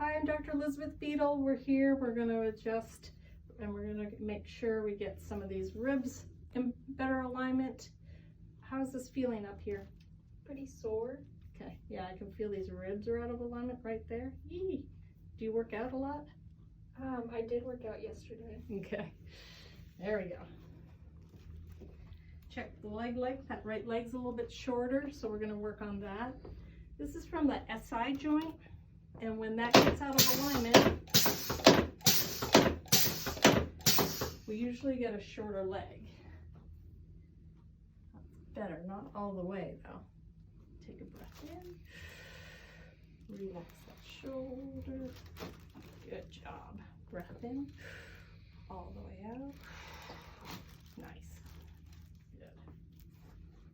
Hi, I'm Dr. Elizabeth Beadle. We're here. We're going to adjust and we're going to make sure we get some of these ribs in better alignment. How's this feeling up here? Pretty sore. Okay, yeah, I can feel these ribs are out of alignment right there. Yee. Do you work out a lot? I did work out yesterday. Okay, there we go. Check the leg length. That right leg's a little bit shorter, so we're going to work on that. This is from the SI joint, and when that gets out of alignment, we usually get a shorter leg. That's better, not all the way though. Take a breath in. Relax that shoulder. Good job. Breath in. All the way out. Nice. Good.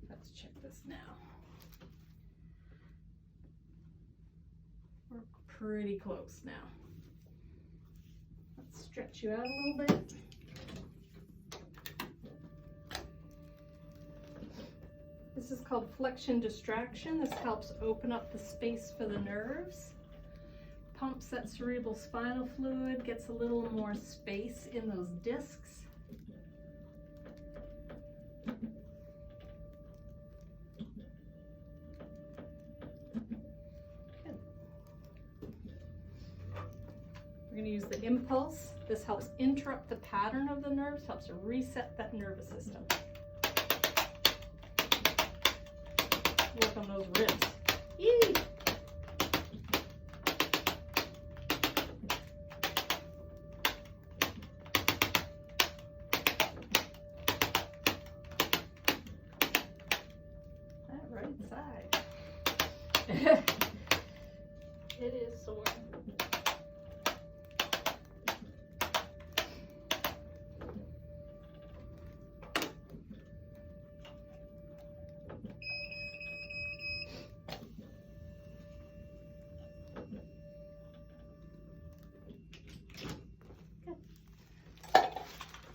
Let's check this now. We're pretty close now. Let's stretch you out a little bit. This is called flexion distraction. This helps open up the space for the nerves. Pumps that cerebral spinal fluid, gets a little more space in those discs. Good. We're going to use the impulse. This helps interrupt the pattern of the nerves, helps reset that nervous system. Work on those ribs. Yee! That right side. It is sore.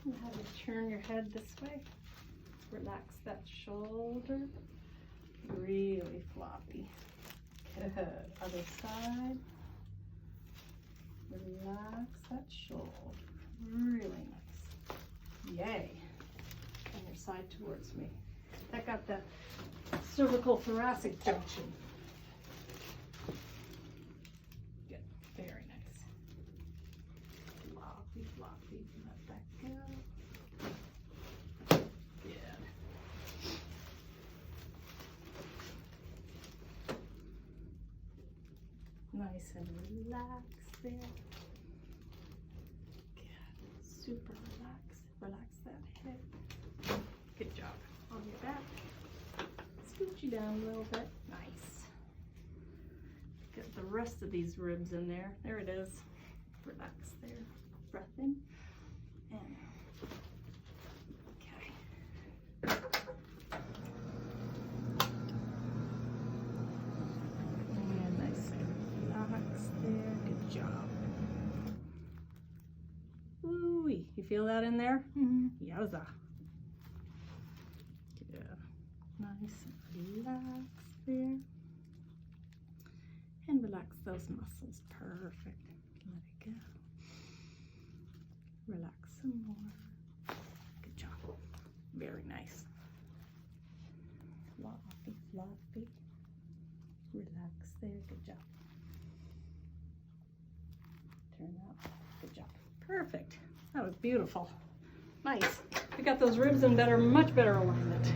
And have you turn your head this way. Relax that shoulder. Really floppy. Good. Other side. Relax that shoulder. Really nice. Yay. And your side towards me. That got the cervical thoracic junction. Good. Very nice. Floppy, floppy. Let that go. Good. Nice and relaxed there. Good. Super relaxed. Relax that head. Good job. On your back. Scoot you down a little bit. Nice. Get the rest of these ribs in there. There it is. Relax there. Breath in. And okay. And nice and relax there. Good job. Ooh-wee. You feel that in there? Yowza. Good. Nice and relax there. And relax those muscles. Perfect. Let it go. Relax some more. Good job. Very nice. Floppy, floppy. Relax there. Good job. Turn out. Good job. Perfect. That was beautiful. Nice. We got those ribs in better, much better alignment.